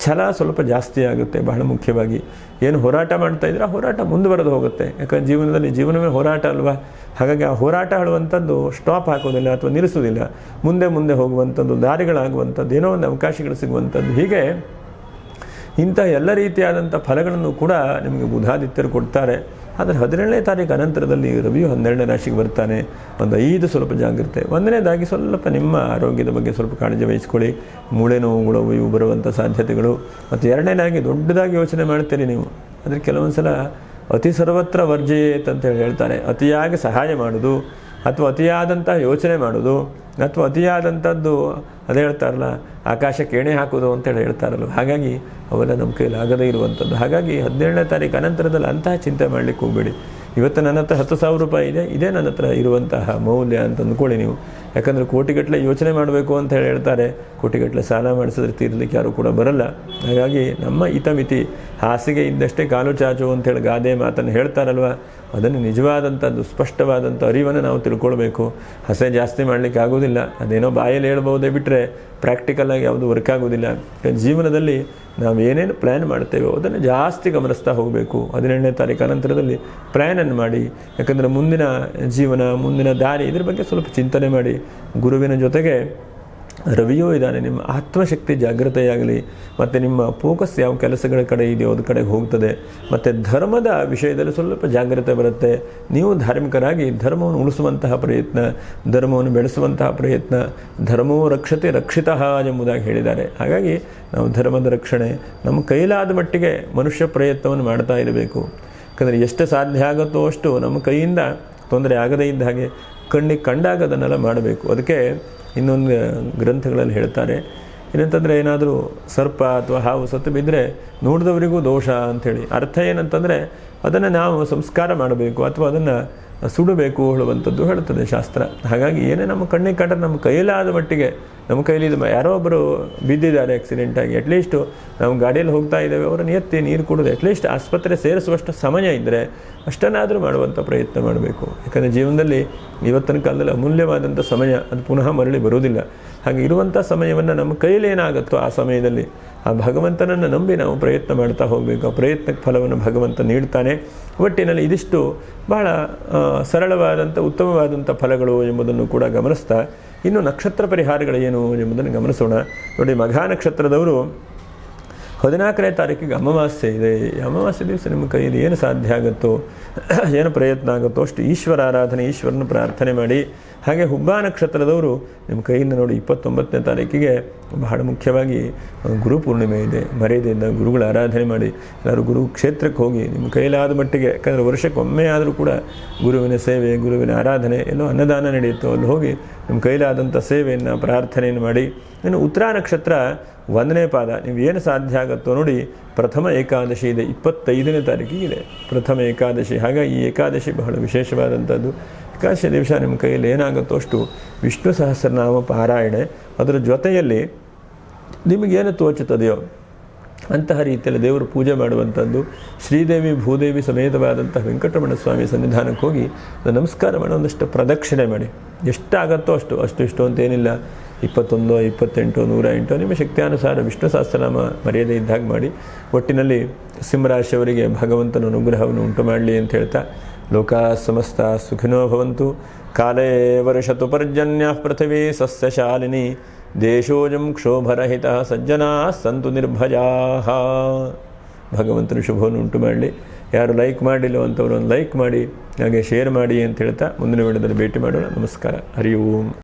ಛಲ ಸ್ವಲ್ಪ ಜಾಸ್ತಿ ಆಗುತ್ತೆ. ಬಹಳ ಮುಖ್ಯವಾಗಿ ಏನು ಹೋರಾಟ ಮಾಡ್ತಾ ಇದ್ರೆ ಆ ಹೋರಾಟ ಮುಂದುವರೆದು ಹೋಗುತ್ತೆ. ಯಾಕಂದರೆ ಜೀವನದಲ್ಲಿ ಜೀವನವೇ ಹೋರಾಟ ಅಲ್ವಾ. ಹಾಗಾಗಿ ಆ ಹೋರಾಟ ಹೇಳುವಂಥದ್ದು ಸ್ಟಾಪ್ ಹಾಕೋದಿಲ್ಲ ಅಥವಾ ನಿಲ್ಲಿಸೋದಿಲ್ಲ. ಮುಂದೆ ಮುಂದೆ ಹೋಗುವಂಥದ್ದು, ದಾರಿಗಳಾಗುವಂಥದ್ದು, ಏನೋ ಒಂದು ಅವಕಾಶಗಳು ಸಿಗುವಂಥದ್ದು. ಹೀಗೆ ಇಂಥ ಎಲ್ಲ ರೀತಿಯಾದಂಥ ಫಲಗಳನ್ನು ಕೂಡ ನಿಮಗೆ ಬುಧಾದಿತ್ಯರು ಕೊಡ್ತಾರೆ. ಆದರೆ 17ನೇ ತಾರೀಕು ಅನಂತರದಲ್ಲಿ ರವಿಯು 12ನೇ ರಾಶಿಗೆ ಬರ್ತಾನೆ. ಒಂದು 5 ಸ್ವಲ್ಪ ಜಾಗ್ರತೆ. 1ನೇದಾಗಿ ಸ್ವಲ್ಪ ನಿಮ್ಮ ಆರೋಗ್ಯದ ಬಗ್ಗೆ ಸ್ವಲ್ಪ ಕಾಳಜಿ ವಹಿಸ್ಕೊಳ್ಳಿ. ಮೂಳೆ ನೋವುಗಳು ಇವು ಬರುವಂಥ ಸಾಧ್ಯತೆಗಳು. ಮತ್ತು 2ನೇದಾಗಿ ದೊಡ್ಡದಾಗಿ ಯೋಚನೆ ಮಾಡ್ತೀರಿ ನೀವು. ಆದರೆ ಕೆಲವೊಂದು ಸಲ ಅತಿ ಸರ್ವತ್ರ ವರ್ಜಯೇತ್ ಅಂತೇಳಿ ಹೇಳ್ತಾರೆ. ಅತಿಯಾಗಿ ಸಹಾಯ ಮಾಡೋದು, ಅಥವಾ ಅತಿಯಾದಂಥ ಯೋಚನೆ ಮಾಡೋದು, ಅಥವಾ ಅತಿಯಾದಂಥದ್ದು ಅದೇ ಹೇಳ್ತಾರಲ್ಲ ಆಕಾಶಕ್ಕೆ ಎಣೆ ಹಾಕೋದು ಅಂತೇಳಿ ಹೇಳ್ತಾರಲ್ಲ. ಹಾಗಾಗಿ ಅವೆಲ್ಲ ನಮ್ಮ ಕೈಯಲ್ಲಿ ಆಗದೇ ಇರುವಂಥದ್ದು. ಹಾಗಾಗಿ 17ನೇ ತಾರೀಕು ಅನಂತರದಲ್ಲಿ ಅಂತಹ ಚಿಂತೆ ಮಾಡಲಿಕ್ಕೆ ಹೋಗಬೇಡಿ. ಇವತ್ತು ನನ್ನ ಹತ್ರ 10,000 ರೂಪಾಯಿ ಇದೆ, ಇದೇ ನನ್ನ ಹತ್ರ ಇರುವಂತಹ ಮೌಲ್ಯ ಅಂತ ಅಂದ್ಕೊಳ್ಳಿ ನೀವು. ಯಾಕಂದರೆ ಕೋಟಿಗಟ್ಟಲೆ ಯೋಚನೆ ಮಾಡಬೇಕು ಅಂತ ಹೇಳ್ತಾರೆ. ಕೋಟಿಗಟ್ಟಲೆ ಸಾಲ ಮಾಡಿಸಿದ್ರೆ ತೀರ್ಲಿಕ್ಕೆ ಯಾರೂ ಕೂಡ ಬರಲ್ಲ. ಹಾಗಾಗಿ ನಮ್ಮ ಹಿತಮಿತಿ, ಹಾಸಿಗೆ ಇದ್ದಷ್ಟೇ ಕಾಲು ಚಾಚು ಅಂತೇಳಿ ಗಾದೆ ಮಾತನ್ನು ಹೇಳ್ತಾರಲ್ವ, ಅದನ್ನು ನಿಜವಾದಂಥದ್ದು ಸ್ಪಷ್ಟವಾದಂಥ ಅರಿವನ್ನು ನಾವು ತಿಳ್ಕೊಳ್ಬೇಕು. ಹಸೆ ಜಾಸ್ತಿ ಮಾಡಲಿಕ್ಕೆ ಆಗೋದಿಲ್ಲ. ಅದೇನೋ ಬಾಯಲ್ಲಿ ಹೇಳ್ಬೋದೇ ಬಿಟ್ಟರೆ ಪ್ರಾಕ್ಟಿಕಲಾಗಿ ಯಾವುದು ವರ್ಕ್ ಆಗೋದಿಲ್ಲ. ಜೀವನದಲ್ಲಿ ನಾವು ಏನೇನು ಪ್ಲ್ಯಾನ್ ಮಾಡ್ತೇವೋ ಅದನ್ನು ಜಾಸ್ತಿ ಗಮನಿಸ್ತಾ ಹೋಗಬೇಕು. 17ನೇ ತಾರೀಕು ಅನಂತರದಲ್ಲಿ ಪ್ಲ್ಯಾನನ್ನು ಮಾಡಿ. ಯಾಕಂದರೆ ಮುಂದಿನ ಜೀವನ, ಮುಂದಿನ ದಾರಿ, ಇದ್ರ ಬಗ್ಗೆ ಸ್ವಲ್ಪ ಚಿಂತನೆ ಮಾಡಿ. ಗುರುವಿನ ಜೊತೆಗೆ ರವಿಯೂ ಇದ್ದಾನೆ. ನಿಮ್ಮ ಆತ್ಮಶಕ್ತಿ ಜಾಗೃತೆಯಾಗಲಿ, ಮತ್ತು ನಿಮ್ಮ ಫೋಕಸ್ ಯಾವ ಕೆಲಸಗಳ ಕಡೆ ಇದೆಯೋ ಅದ ಕಡೆಗೆ ಹೋಗ್ತದೆ. ಮತ್ತು ಧರ್ಮದ ವಿಷಯದಲ್ಲಿ ಸ್ವಲ್ಪ ಜಾಗ್ರತೆ ಬರುತ್ತೆ. ನೀವು ಧಾರ್ಮಿಕರಾಗಿ ಧರ್ಮವನ್ನು ಉಳಿಸುವಂತಹ ಪ್ರಯತ್ನ, ಧರ್ಮವನ್ನು ಬೆಳೆಸುವಂತಹ ಪ್ರಯತ್ನ. ಧರ್ಮೋ ರಕ್ಷತೆ ರಕ್ಷಿತಃ ಎಂಬುದಾಗಿ ಹೇಳಿದ್ದಾರೆ. ಹಾಗಾಗಿ ನಾವು ಧರ್ಮದ ರಕ್ಷಣೆ ನಮ್ಮ ಕೈಲಾದ ಮಟ್ಟಿಗೆ ಮನುಷ್ಯ ಪ್ರಯತ್ನವನ್ನು ಮಾಡ್ತಾ ಇರಬೇಕು. ಯಾಕಂದರೆ ಎಷ್ಟು ಸಾಧ್ಯ ಆಗುತ್ತೋ ಅಷ್ಟು ನಮ್ಮ ಕೈಯಿಂದ ತೊಂದರೆ ಆಗದೇ ಇದ್ದ ಹಾಗೆ ಕಣ್ಣಿಗೆ ಕಂಡಾಗ ಅದನ್ನೆಲ್ಲ ಮಾಡಬೇಕು. ಅದಕ್ಕೆ ಇನ್ನೊಂದು ಗ್ರಂಥಗಳಲ್ಲಿ ಹೇಳ್ತಾರೆ ಏನಂತಂದರೆ, ಏನಾದರೂ ಸರ್ಪ ಅಥವಾ ಹಾವು ಸತ್ತು ಬಿದ್ದರೆ ನೋಡಿದವರಿಗೂ ದೋಷ ಅಂಥೇಳಿ. ಅರ್ಥ ಏನಂತಂದರೆ ಅದನ್ನು ನಾವು ಸಂಸ್ಕಾರ ಮಾಡಬೇಕು ಅಥವಾ ಅದನ್ನು ಸುಡಬೇಕು ಹೇಳುವಂಥದ್ದು ಹೇಳ್ತದೆ ಶಾಸ್ತ್ರ. ಹಾಗಾಗಿ ಏನೇ ನಮ್ಮ ಕಣ್ಣಿಗೆ ಕಂಡ್ರೆ ನಮ್ಮ ಕೈಲಾದ ಮಟ್ಟಿಗೆ, ನಮ್ಮ ಕೈಲಿ ಯಾರೋ ಒಬ್ಬರು ಬಿದ್ದಿದ್ದಾರೆ ಆಕ್ಸಿಡೆಂಟಾಗಿ, ಅಟ್ಲೀಸ್ಟು ನಾವು ಗಾಡಿಯಲ್ಲಿ ಹೋಗ್ತಾ ಇದ್ದೇವೆ, ಅವರನ್ನು ಎತ್ತಿ ನೀರು ಕುಡಿದು ಅಟ್ಲೀಸ್ಟ್ ಆಸ್ಪತ್ರೆ ಸೇರಿಸುವಷ್ಟು ಸಮಯ ಇದ್ದರೆ ಅಷ್ಟನ್ನಾದರೂ ಮಾಡುವಂಥ ಪ್ರಯತ್ನ ಮಾಡಬೇಕು. ಯಾಕಂದರೆ ಜೀವನದಲ್ಲಿ ಇವತ್ತಿನ ಕಾಲದಲ್ಲಿ ಅಮೂಲ್ಯವಾದಂಥ ಸಮಯ, ಅದು ಪುನಃ ಮರಳಿ ಬರುವುದಿಲ್ಲ. ಹಾಗೆ ಇರುವಂಥ ಸಮಯವನ್ನು ನಮ್ಮ ಕೈಯಲ್ಲಿ ಏನಾಗುತ್ತೋ ಆ ಸಮಯದಲ್ಲಿ ಆ ಭಗವಂತನನ್ನು ನಂಬಿ ನಾವು ಪ್ರಯತ್ನ ಮಾಡ್ತಾ ಹೋಗಬೇಕು. ಆ ಪ್ರಯತ್ನಕ್ಕೆ ಫಲವನ್ನು ಭಗವಂತ ನೀಡ್ತಾನೆ. ಒಟ್ಟಿನಲ್ಲಿ ಇದಿಷ್ಟು ಬಹಳ ಸರಳವಾದಂಥ ಉತ್ತಮವಾದಂಥ ಫಲಗಳು ಎಂಬುದನ್ನು ಕೂಡ ಗಮನಿಸ್ತಾ, ಇನ್ನು ನಕ್ಷತ್ರ ಪರಿಹಾರಗಳೇನು ಎಂಬುದನ್ನು ಗಮನಿಸೋಣ. ನೋಡಿ, ಮಘಾ ನಕ್ಷತ್ರದವರು 14ನೇ ತಾರೀಕಿಗೆ ಅಮಾವಾಸ್ಯೆ ಇದೆ. ಅಮಾವಾಸ್ಯೆ ದಿವಸ ನಿಮ್ಮ ಕೈಯಲ್ಲಿ ಏನು ಸಾಧ್ಯ ಆಗುತ್ತೋ, ಏನು ಪ್ರಯತ್ನ ಆಗುತ್ತೋ ಅಷ್ಟು ಈಶ್ವರ ಆರಾಧನೆ, ಈಶ್ವರನ ಪ್ರಾರ್ಥನೆ ಮಾಡಿ. ಹಾಗೆ ಹುಬ್ಬಾ ನಕ್ಷತ್ರದವರು ನಿಮ್ಮ ಕೈಯಿಂದ ನೋಡಿ 29ನೇ ತಾರೀಕಿಗೆ ಬಹಳ ಮುಖ್ಯವಾಗಿ ಗುರು ಪೂರ್ಣಿಮೆ ಇದೆ. ಮರ್ಯಾದೆಯಿಂದ ಗುರುಗಳ ಆರಾಧನೆ ಮಾಡಿ. ಎಲ್ಲರೂ ಗುರು ಕ್ಷೇತ್ರಕ್ಕೆ ಹೋಗಿ ನಿಮ್ಮ ಕೈಲಾದ ಮಟ್ಟಿಗೆ, ಯಾಕಂದರೆ ವರ್ಷಕ್ಕೊಮ್ಮೆ ಆದರೂ ಕೂಡ ಗುರುವಿನ ಸೇವೆ, ಗುರುವಿನ ಆರಾಧನೆ, ಎಲ್ಲೋ ಅನ್ನದಾನ ನಡೆಯುತ್ತೋ ಅಲ್ಲಿ ಹೋಗಿ ನಿಮ್ಮ ಕೈಲಾದಂಥ ಸೇವೆಯನ್ನು, ಪ್ರಾರ್ಥನೆಯನ್ನು ಮಾಡಿ. ಇನ್ನು ಉತ್ತರ ನಕ್ಷತ್ರ 1ನೇ ಪಾದ, ನೀವು ಏನು ಸಾಧ್ಯ ಆಗುತ್ತೋ ನೋಡಿ. ಪ್ರಥಮ ಏಕಾದಶಿ ಇದೆ, 25ನೇ ತಾರೀಕಿಗಿದೆ ಪ್ರಥಮ ಏಕಾದಶಿ. ಹಾಗಾಗಿ ಈ ಏಕಾದಶಿ ಬಹಳ ವಿಶೇಷವಾದಂಥದ್ದು. ಏಕಾದಶಿ ದಿವಸ ನಿಮ್ಮ ಕೈಯಲ್ಲಿ ಏನಾಗುತ್ತೋ ಅಷ್ಟು ವಿಷ್ಣು ಸಹಸ್ರನಾಮ ಪಾರಾಯಣೆ, ಅದರ ಜೊತೆಯಲ್ಲಿ ನಿಮಗೇನು ತೋಚುತ್ತದೆಯೋ ಅಂತಹ ರೀತಿಯಲ್ಲಿ ದೇವರು ಪೂಜೆ ಮಾಡುವಂಥದ್ದು. ಶ್ರೀದೇವಿ ಭೂದೇವಿ ಸಮೇತವಾದಂಥ ವೆಂಕಟರಮಣ ಸ್ವಾಮಿ ಸನ್ನಿಧಾನಕ್ಕೆ ಹೋಗಿ ನಮಸ್ಕಾರ ಮಾಡಿ ಒಂದಷ್ಟು ಪ್ರದಕ್ಷಿಣೆ ಮಾಡಿ. ಎಷ್ಟಾಗತ್ತೋ ಅಷ್ಟು ಇಷ್ಟು ಅಂತೇನಿಲ್ಲ, 21, 28, 108 ನಿಮ್ಮ ಶಕ್ತಿಯಾನುಸಾರ ವಿಷ್ಣು ಸಹಸ್ರನಾಮ ಮರ್ಯಾದೆ ಇದ್ದಾಗ ಮಾಡಿ. ಒಟ್ಟಿನಲ್ಲಿ ಸಿಂಹರಾಶಿಯವರಿಗೆ ಭಗವಂತನ ಅನುಗ್ರಹವನ್ನು ಉಂಟು ಮಾಡಲಿ ಅಂತ ಹೇಳ್ತಾ, ಲೋಕಾ ಸಮಸ್ತ ಸುಖಿನೋ ಭವಂತು. ಕಾಲೇ ವರ್ಷತು ಪರ್ಜನ್ಯ ಪೃಥಿವೀ ಸಸ್ಯಶಾಲಿನಿ. ದೇಶೋಜಂ ಕ್ಷೋಭರಹಿತ ಸಜ್ಜನಾ ಸಂತು ನಿರ್ಭಯಾ. ಭಗವಂತನ ಶುಭವನ್ನು ಉಂಟು ಮಾಡಲಿ. ಯಾರು ಲೈಕ್ ಮಾಡಿಲ್ಲೋ ಅಂಥವ್ರು ಒಂದು ಲೈಕ್ ಮಾಡಿ, ಹಾಗೆ ಶೇರ್ ಮಾಡಿ ಅಂತ ಹೇಳ್ತಾ ಮುಂದಿನ ವಿಡಿಯೋದಲ್ಲಿ ಭೇಟಿ ಮಾಡೋಣ. ನಮಸ್ಕಾರ. ಹರಿ ಓಂ.